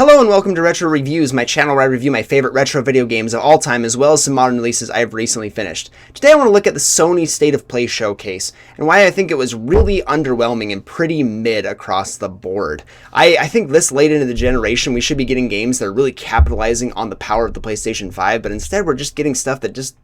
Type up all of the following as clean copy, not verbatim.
Hello and welcome to Retro Reviews, my channel where I review my favorite retro video games of all time as well as some modern releases I have recently finished. Today I want to look at the Sony State of Play showcase and why I think it was really underwhelming and pretty mid across the board. I think this late into the generation we should be getting games that are really capitalizing on the power of the PlayStation 5, but instead we're just getting stuff that just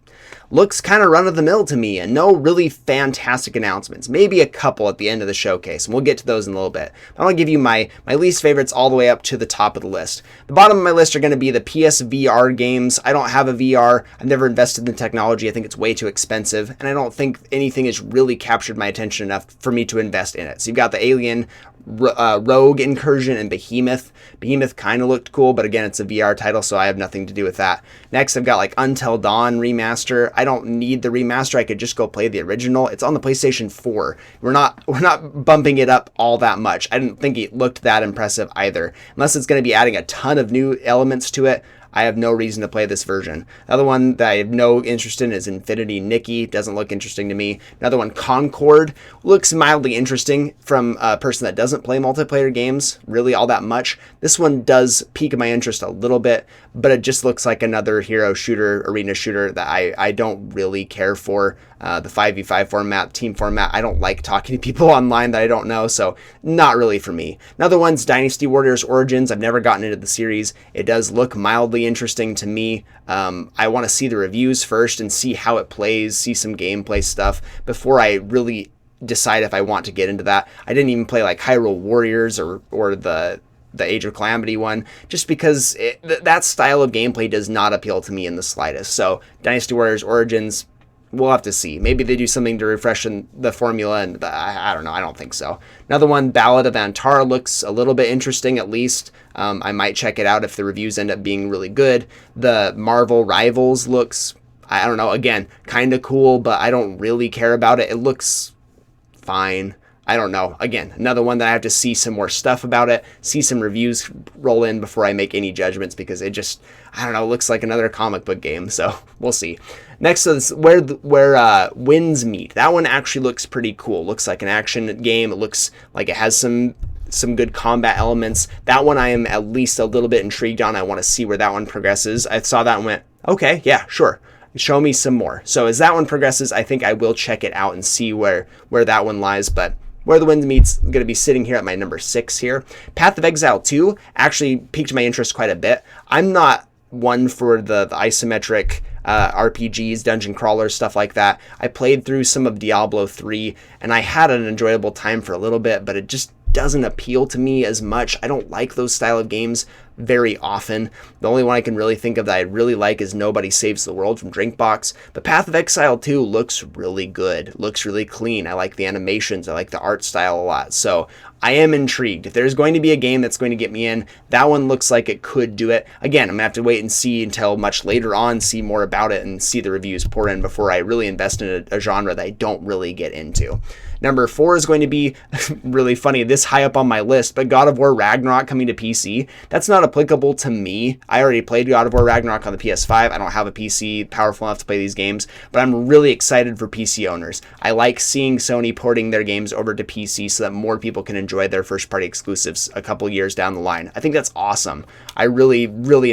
looks kind of run-of-the-mill to me and no really fantastic announcements. Maybe a couple at the end of the showcase, and we'll get to those in a little bit. I want to give you my least favorites all the way up to the top of the list. The bottom of my list are going to be the PSVR games. I don't have a VR. I've never invested in the technology. I think it's way too expensive, and I don't think anything has really captured my attention enough for me to invest in it. So you've got the Alien, Rogue Incursion, and Behemoth. Behemoth kind of looked cool, but again, it's a VR title, so I have nothing to do with that. Next, I've got like Until Dawn remaster. I don't need the remaster. I could just go play the original. It's on the PlayStation 4. We're not bumping it up all that much. I didn't think it looked that impressive either. Unless it's going to be adding a ton of new elements to it, I have no reason to play this version. Another one that I have no interest in is Infinity Nikki. Doesn't look interesting to me. Another one, Concord, looks mildly interesting from a person that doesn't play multiplayer games really all that much. This one does pique my interest a little bit, but it just looks like another hero shooter, arena shooter that I don't really care for. The 5v5 format, team format, I don't like talking to people online that I don't know, so not really for me. Another one's Dynasty Warriors Origins. I've never gotten into the series. It does look mildly interesting to me. I want to see the reviews first and see how it plays, see some gameplay stuff before I really decide if I want to get into that. I didn't even play like Hyrule Warriors or the Age of Calamity one, just because that style of gameplay does not appeal to me in the slightest. So Dynasty Warriors Origins, we'll have to see. Maybe they do something to refresh the formula, and I don't know. I don't think so. Another one, Ballad of Antara, looks a little bit interesting at least. I might check it out if the reviews end up being really good. The Marvel Rivals looks, I don't know, again, kind of cool, but I don't really care about it. It looks fine. I don't know. Again, another one that I have to see some more stuff about it, see some reviews roll in before I make any judgments, because it just, I don't know, looks like another comic book game, so we'll see. Next is where Winds Meet. That one actually looks pretty cool. Looks like an action game. It looks like it has some good combat elements. That one I am at least a little bit intrigued on. I want to see where that one progresses. I saw that and went, okay, yeah, sure. Show me some more. So as that one progresses, I think I will check it out and see where that one lies, but Where the Wind Meets going to be sitting here at my number 6 here. Path of Exile 2 actually piqued my interest quite a bit. I'm not one for the isometric RPGs, dungeon crawlers, stuff like that. I played through some of Diablo 3 and I had an enjoyable time for a little bit, but it just doesn't appeal to me as much. I don't like those style of games very often. The only one I can really think of that I really like is Nobody Saves the World from Drinkbox. But Path of Exile 2 looks really good. Looks really clean. I like the animations. I like the art style a lot. So I am intrigued. If there's going to be a game that's going to get me in, that one looks like it could do it. Again, I'm going to have to wait and see until much later on, see more about it and see the reviews pour in before I really invest in a genre that I don't really get into. Number 4 is going to be really funny, this high up on my list, but God of War Ragnarok coming to PC. That's not applicable to me. I already played God of War Ragnarok on the PS5. I don't have a PC powerful enough to play these games, but I'm really excited for PC owners. I like seeing Sony porting their games over to PC so that more people can enjoy their first-party exclusives a couple years down the line. I think that's awesome. I really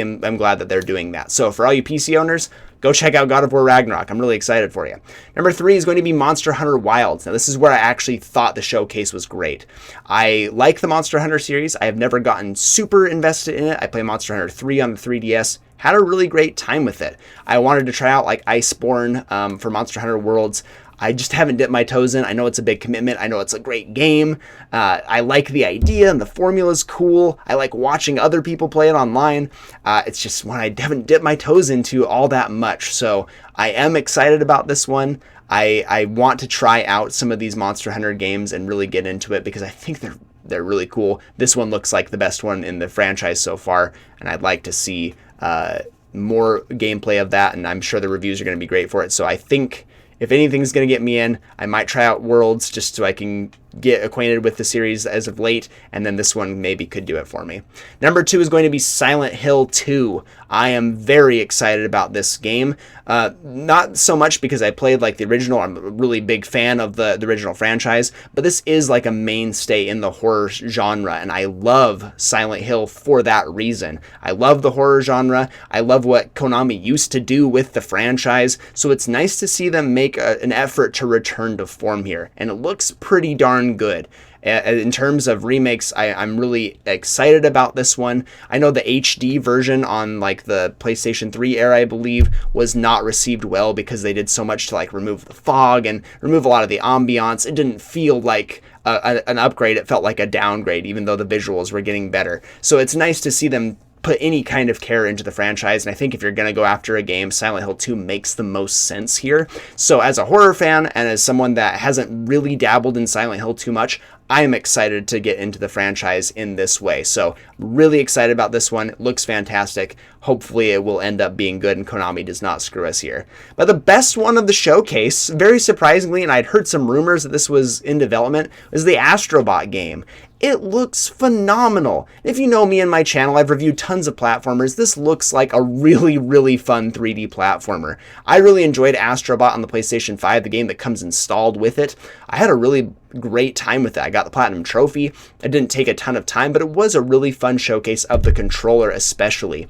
am glad that they're doing that. So for all you PC owners, go check out God of War Ragnarok. I'm really excited for you. Number 3 is going to be Monster Hunter Wilds. Now, this is where I actually thought the showcase was great. I like the Monster Hunter series. I have never gotten super invested in it. I play Monster Hunter 3 on the 3DS. Had a really great time with it. I wanted to try out like Iceborne for Monster Hunter Worlds. I just haven't dipped my toes in. I know it's a big commitment. I know it's a great game. I like the idea and the formula's cool. I like watching other people play it online. It's just one I haven't dipped my toes into all that much. So I am excited about this one. I want to try out some of these Monster Hunter games and really get into it because I think they're really cool. This one looks like the best one in the franchise so far, and I'd like to see more gameplay of that, and I'm sure the reviews are going to be great for it. So I think if anything's going to get me in, I might try out Worlds just so I can get acquainted with the series as of late, and then this one maybe could do it for me. Number 2 is going to be Silent Hill 2. I am very excited about this game. Not so much because I played like the original. I'm a really big fan of the original franchise, but this is like a mainstay in the horror genre, and I love Silent Hill for that reason. I love the horror genre. I love what Konami used to do with the franchise, so it's nice to see them make an effort to return to form here, and it looks pretty darn good. In terms of remakes, I'm really excited about this one. I know the HD version on like the PlayStation 3 era, I believe, was not received well because they did so much to like remove the fog and remove a lot of the ambiance. It didn't feel like an upgrade. It felt like a downgrade, even though the visuals were getting better. So it's nice to see them put any kind of care into the franchise, and I think if you're going to go after a game, Silent Hill 2 makes the most sense here. So as a horror fan and as someone that hasn't really dabbled in Silent Hill too much, I am excited to get into the franchise in this way. So really excited about this one. It looks fantastic. Hopefully it will end up being good and Konami does not screw us here. But the best one of the showcase, very surprisingly, and I'd heard some rumors that this was in development, was the Astrobot game. It looks phenomenal. If you know me and my channel, I've reviewed tons of platformers. This looks like a really, really fun 3D platformer. I really enjoyed Astrobot on the PlayStation 5, the game that comes installed with it. I had a really great time with it. I got the Platinum Trophy. It didn't take a ton of time, but it was a really fun showcase of the controller especially.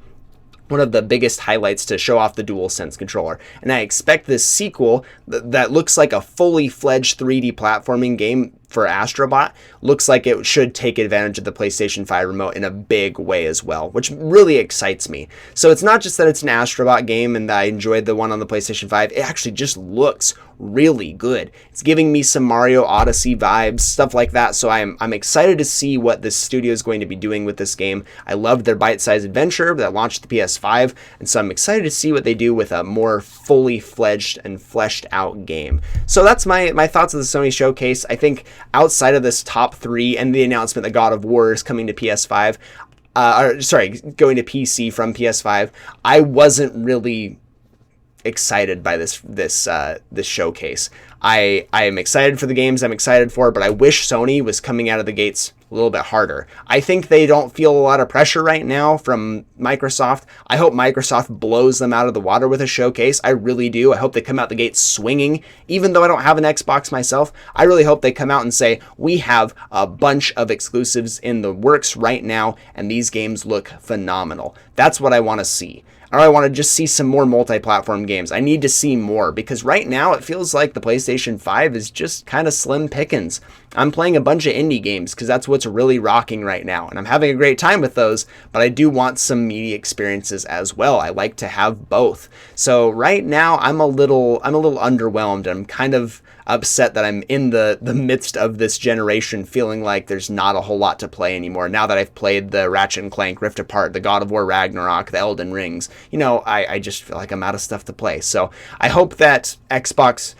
One of the biggest highlights to show off the DualSense controller. And I expect this sequel that looks like a fully fledged 3D platforming game for Astrobot looks like it should take advantage of the PlayStation 5 remote in a big way as well, which really excites me. So it's not just that it's an Astrobot game and that I enjoyed the one on the PlayStation 5, it actually just looks really good. It's giving me some Mario Odyssey vibes, stuff like that, so I'm excited to see what this studio is going to be doing with this game. I loved their bite-sized adventure that launched the PS5, and so I'm excited to see what they do with a more fully fledged and fleshed out game. So that's my thoughts of the Sony showcase. I think outside of this top 3 and the announcement that God of War is coming to PS5, going to PC from PS5, I wasn't really excited by this showcase. I am excited for the games I'm excited for, but I wish Sony was coming out of the gates a little bit harder. I think they don't feel a lot of pressure right now from Microsoft. I hope Microsoft blows them out of the water with a showcase. I really do. I hope they come out the gates swinging. Even though I don't have an Xbox myself, I really hope they come out and say, we have a bunch of exclusives in the works right now, and these games look phenomenal. That's what I want to see. Or I want to just see some more multi-platform games. I need to see more because right now it feels like the PlayStation 5 is just kind of slim pickings. I'm playing a bunch of indie games because that's what's really rocking right now, and I'm having a great time with those, but I do want some media experiences as well. I like to have both. So right now I'm a little underwhelmed. I'm kind of upset that I'm in the midst of this generation feeling like there's not a whole lot to play anymore. Now that I've played the Ratchet & Clank Rift Apart, the God of War Ragnarok, the Elden Rings, I just feel like I'm out of stuff to play. So I hope that Xbox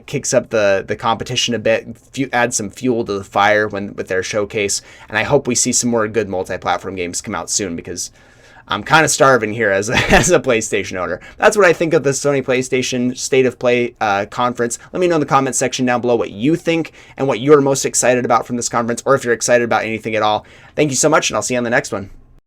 kicks up the competition a bit, add some fuel to the fire with their showcase, and I hope we see some more good multi-platform games come out soon because I'm kind of starving here as a PlayStation owner. That's what I think of the Sony PlayStation State of Play conference. Let me know in the comments section down below what you think and what you're most excited about from this conference, or if you're excited about anything at all. Thank you so much, and I'll see you on the next one.